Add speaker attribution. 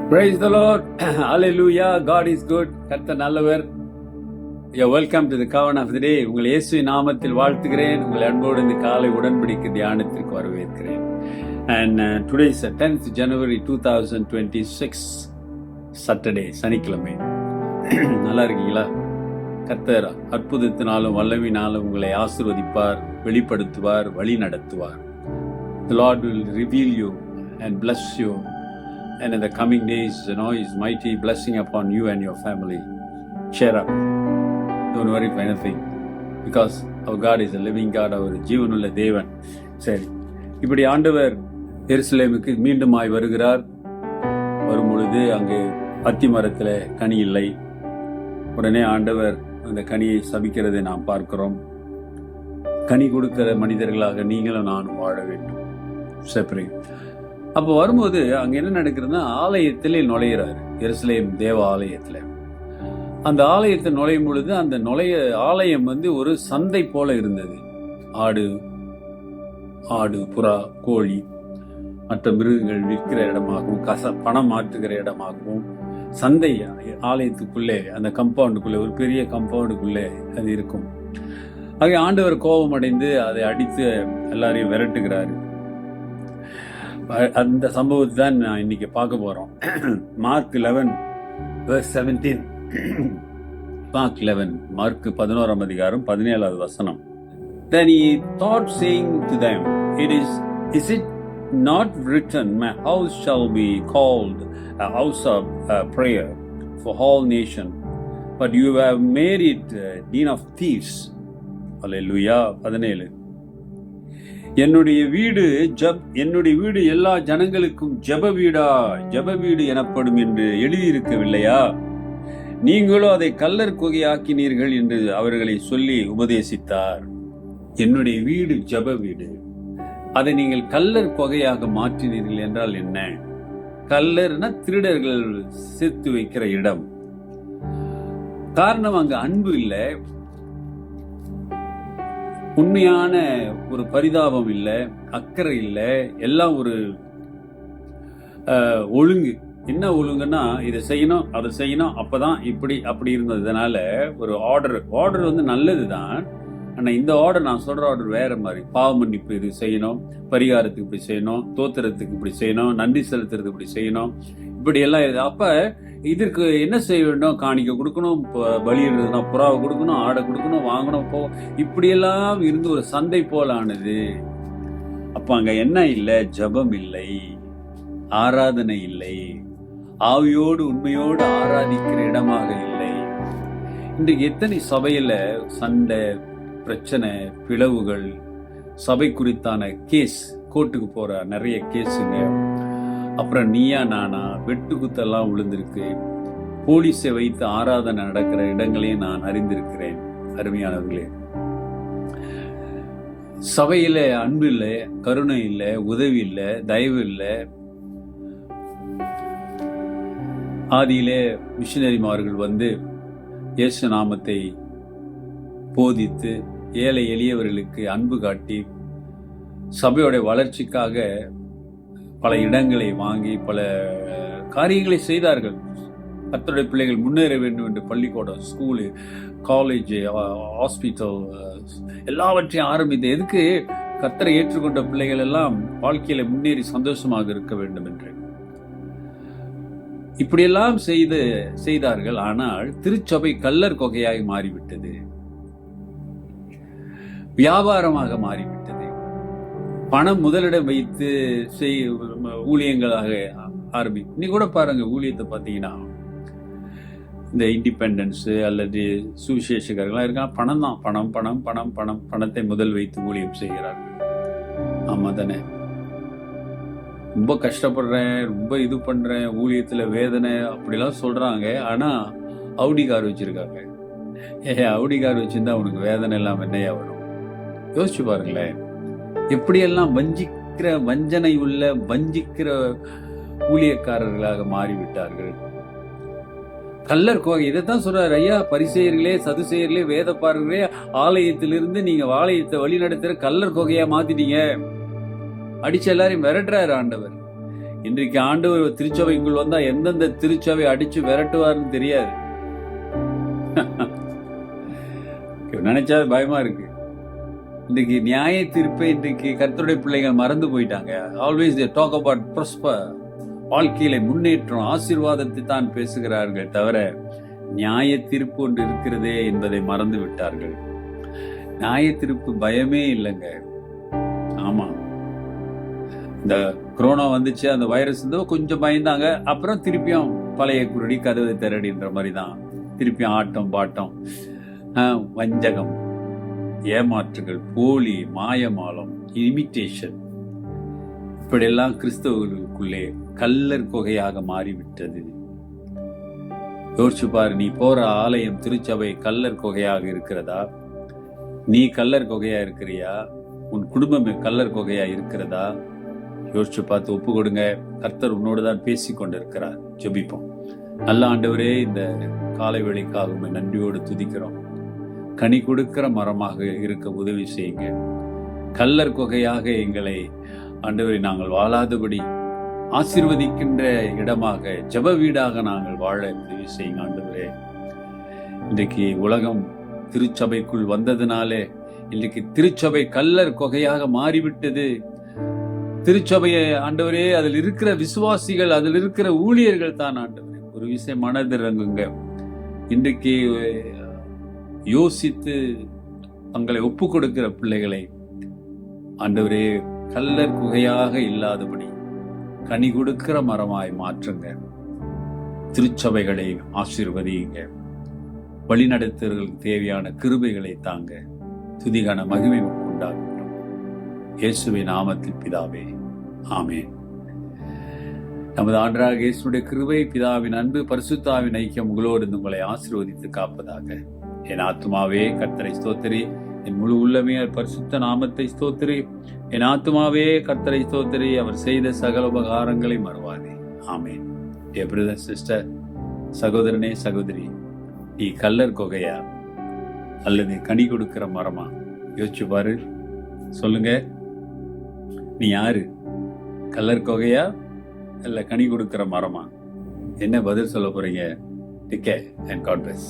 Speaker 1: Praise the Lord. Hallelujah. God is good. கர்த்தர் நல்லவர். You're welcome to the Covenant of the Day. உங்கள் இயேசுவின் நாமத்தில் வாழ்த்துகிறேன். உங்கள் அன்போடு இந்த காலை உடன்படிக்கை தியானத்திற்கு வரவேற்கிறேன். And today is 10th January 2026 Saturday, சனிக்கிழமை. நல்லா இருக்கீங்களா? கர்த்தர் அற்புதத்தினாலும் வல்லமையினாலும் உங்களை ஆசீர்வதிப்பார், வெளிப்படுத்துவார், வழி நடத்துவார். The Lord will reveal you and bless you. And in the coming days, His mighty blessing upon you and your family. Cheer up. Don't worry for anything. Because our God is a living God, our ஜீவனுள்ள தேவன். சரி, இப்படி ஆண்டவர் எருசலேமுக்கு மீண்டுமாய் வருகிறார். வரும் பொழுது அங்கே அத்தி மரத்தில் கனி இல்லை. உடனே ஆண்டவர் அந்த கனியை சபிக்கிறதை நாம் பார்க்கிறோம். கனி கொடுக்கிற மனிதர்களாக நீங்களும் நானும் வாழ வேண்டும். செப்பரே. அப்போ வரும்போது அங்கே என்ன நடக்கிறதுனா, ஆலயத்திலே நுழையிறாரு. எருசலேம் தேவ ஆலயத்தில். அந்த ஆலயத்தில் நுழையும் பொழுது அந்த ஆலயம் ஒரு சந்தை போல இருந்தது. ஆடு, புறா, கோழி, மற்ற மிருகங்கள் விற்கிற இடமாகவும் பணம் மாற்றுகிற இடமாகவும் சந்தை ஆலயத்துக்குள்ளே, அந்த கம்பவுண்டுக்குள்ளே, ஒரு பெரிய கம்பவுண்டுக்குள்ளே அது இருக்கும். ஆக ஆண்டவர் கோபம் அடைந்து அதை அடித்து எல்லாரையும் விரட்டுகிறாரு. அந்த சம்பவத்தை தான் நான் இன்னைக்கு பார்க்க போறோம். மார்க் 11:17. மார்க் 11 அதிகாரம் 17வது வசனம். Then he thought, saying to them, Is it not written, My house shall be called a house of prayer for all nations, but you have made it a den of thieves. Hallelujah. 17. என்னுடைய வீடு எல்லா ஜனங்களுக்கும் ஜெப வீடு எனப்படும் என்று எழுதியிருக்கவில்லையா? நீங்களோ அதை கல்லர் குகையாக்கினீர்கள் என்று அவர்களை சொல்லி உபதேசித்தார். என்னுடைய வீடு ஜெப வீடு, அதை நீங்கள் கல்லர் குகையாக மாற்றினீர்கள் என்றால் என்ன? கல்லர்னா திருடர்கள் சேர்த்து வைக்கிற இடம். காரணம், அங்க அன்பு இல்லை, உண்மையான ஒரு பரிதாபம் இல்லை, அக்கறை இல்லை, எல்லாம் ஒரு ஒழுங்கு. என்ன ஒழுங்குன்னா, இதை செய்யணும், அதை செய்யணும், அப்பதான் அப்படி இருந்ததுனால ஒரு ஆர்டர் நல்லதுதான். ஆனா இந்த ஆர்டர், நான் சொல்ற ஆர்டர் வேற மாதிரி. பாவ மன்னிப்பு இது செய்யணும், பரிகாரத்துக்கு இப்படி செய்யணும், தோத்திரத்துக்கு இப்படி செய்யணும், நன்றி செலுத்துறதுக்கு இப்படி செய்யணும், இப்படி எல்லாம். அப்ப இதற்கு என்ன செய்ய வேண்டும்? காணிக்க கொடுக்கணும், பலி இருந்ததுன்னா புறாவை கொடுக்கணும், ஆடை கொடுக்கணும், வாங்கணும், இப்படியெல்லாம் இருந்து ஒரு சந்தை போல ஆனது. அப்ப அங்க என்ன இல்லை? ஜபம் இல்லை, ஆராதனை இல்லை, ஆவியோடு உண்மையோடு ஆராதிக்கிற இடமாக இல்லை. இன்றைக்கு எத்தனை சபையில சண்டை, பிரச்சனை, பிளவுகள், சபை குறித்தான கேஸ், கோர்ட்டுக்கு போற நிறைய கேஸுங்க. அப்புறம் நீயா நானா, வெட்டுக்குத்தெல்லாம் விழுந்திருக்கு. போலீஸை வைத்து ஆராதனை நடக்கிற இடங்களையும் நான் அறிந்திருக்கிறேன். அருமையானவர்களே, சபையில அன்பு இல்லை, கருணை இல்லை, உதவி இல்லை, தயவு இல்லை. ஆதியிலே மிஷினரிமார்கள் இயேசு நாமத்தை போதித்து ஏழை எளியவர்களுக்கு அன்பு காட்டி சபையோட வளர்ச்சிக்காக பல இடங்களை வாங்கி பல காரியங்களை செய்தார்கள். கர்த்தருடைய பிள்ளைகள் முன்னேற வேண்டும் என்று பள்ளிக்கூடம், ஸ்கூலு, காலேஜ், ஹாஸ்பிட்டல் எல்லாவற்றையும் ஆரம்பித்து, எதுக்கு? கர்த்தரை ஏற்றுக்கொண்ட பிள்ளைகள் எல்லாம் வாழ்க்கையில முன்னேறி சந்தோஷமாக இருக்க வேண்டும் என்று இப்படியெல்லாம் செய்தார்கள். ஆனால் திருச்சபை கல்லர் கொகையாய் மாறிவிட்டது, வியாபாரமாக மாறிவிட்டது. பணம் முதலிடம் வைத்து ஊழியங்களாக இன்னைக்கு கூட பாருங்க, ஊழியத்தை பார்த்தீங்கன்னா இந்த இண்டிபெண்டன்ஸ் அல்லது சுவிசேஷகர்கள்லாம் இருக்கா, பணம் தான், பணம் பணம் பணம் பணம் பணத்தை முதல் வைத்து ஊழியம் செய்கிறார்கள். ஆமா தானே? ரொம்ப கஷ்டப்படுறேன், ரொம்ப இது பண்றேன், ஊழியத்துல வேதனை அப்படிலாம் சொல்றாங்க. ஆனா அவுடி கார் வச்சிருக்காங்க. அவுடி கார் வச்சிருந்தா உனக்கு வேதனை இல்லாம என்னையா வரும்? யோசிச்சு பாருங்களேன். எப்படியெல்லாம் வஞ்சனை உள்ள வஞ்சிக்கிற ஊழியக்காரர்களாக மாறிவிட்டார்கள். கல்லர் கோகை இதைத்தான் சொல்றாரு. ஐயா, பரிசேயர்களே, சதுசேயர்களே, வேதப்பாரர்களே, ஆலயத்திலிருந்து நீங்க ஆலயத்தை வழி நடத்துற கல்லர் கோகையா மாத்திட்டீங்க. அடிச்சு எல்லாரையும் விரட்டுறாரு ஆண்டவர். இன்றைக்கு ஆண்டவர் திருச்சபைக்குள் வந்தா எந்தெந்த திருச்சபை அடிச்சு விரட்டுவார்னு தெரியாது. நினைச்சா பயமா இருக்கு. இன்றைக்கு நியாய தீர்ப்பை இன்றைக்கு கர்த்தருடைய பிள்ளைகள் மறந்து போயிட்டாங்க. Always they talk about prosper, வாழ்க்கையில முன்னேற்றம், ஆசீர்வாதத்தை தான் பேசுகிறார்கள் தவிர நியாய தீர்ப்பு ஒன்று இருக்கிறதே என்பதை மறந்து விட்டார்கள். நியாய தீர்ப்பு பயமே இல்லைங்க. ஆமா, இந்த கொரோனா வந்துச்சு, அந்த வைரஸ் கொஞ்சம் பயந்தாங்க. அப்புறம் திருப்பியும் பழைய குருடி கதவை திரடின்ற மாதிரி தான். திருப்பியும் ஆட்டம் பாட்டம், வஞ்சகம், ஏமாற்றுகள், போலி, மாயமாலம், இமிட்டேஷன், இப்படியெல்லாம் கிறிஸ்தவர்களுக்குள்ளே கல்லர் கொகையாக மாறிவிட்டது. யோசிச்சு பாரு, நீ போற ஆலயம் திருச்சபை கல்லர் கொகையாக இருக்கிறதா? நீ கல்லர் கொகையா இருக்கிறியா? உன் குடும்பம் கல்லர் கொகையா இருக்கிறதா? யோசிச்சு பார்த்து ஒப்பு கொடுங்க. கர்த்தர் உன்னோடு தான் பேசி கொண்டிருக்கிறார். ஜெபிப்போம். நல்ல ஆண்டவரே, இந்த காலை வேளைக்காக நன்றியோடு துதிக்கிறோம். கனி கொடுக்கிற மரமாக இருக்க உதவி செய்யுங்க. கல்லர் கொகையாக எங்களை ஆண்டவரை நாங்கள் வாழாதபடி ஆசீர்வதிக்கின்ற இடமாக, ஜெப வீடாக நாங்கள் வாழ உதவி செய்யுங்க ஆண்டவரே. இன்றைக்கு உலகம் திருச்சபைக்குள் வந்ததுனாலே இன்றைக்கு திருச்சபை கல்லர் கொகையாக மாறிவிட்டது. திருச்சபையை ஆண்டவரே, அதில் இருக்கிற விசுவாசிகள், அதில் இருக்கிற ஊழியர்கள் தான் ஆண்டவரே. ஒரு விஷயம் மனதிறங்குங்க. இன்றைக்கு யோசித்து தங்களை ஒப்பு கொடுக்கிற பிள்ளைகளை ஆண்டவரே கல்லர் குகையாக இல்லாதபடி கனி கொடுக்கிற மரமாய் மாற்றுங்க. திருச்சபைகளை ஆசீர்வதியுங்க. வழிநடத்துவதற்கு தேவையான கிருபைகளை தாங்க. துதிகான மகிமை உண்டாகட்டும். இயேசுவின் நாமத்தில் பிதாவே, ஆமென். நமது ஆண்டவராகிய இயேசுவுடைய கிருபை, பிதாவின் அன்பு, பரிசுத்தாவின் ஐக்கியம் உங்களோடு உங்களை ஆசீர்வதித்து காப்பதாக. என் ஆத்துமாவே கர்த்தரை ஸ்தோத்திரி, என் முழு உள்ளமே பரிசுத்த நாமத்தை ஸ்தோத்திரி. என் ஆத்துமாவே கர்த்தரை ஸ்தோத்திரி, அவர் செய்த சகல உபகாரங்களை மறவாதே. ஆமென். டியர் பிரதர், சிஸ்டர், சகோதரனே, சகோதரி, நீ கல்லர் கொகையா அல்லது கனி கொடுக்கிற மரமா? யோசிச்சு பாரு. சொல்லுங்க, நீ யாரு? கல்லர் கொகையா இல்ல கனி கொடுக்கிற மரமா? என்ன பதில் சொல்ல போறீங்க? Take care and God bless.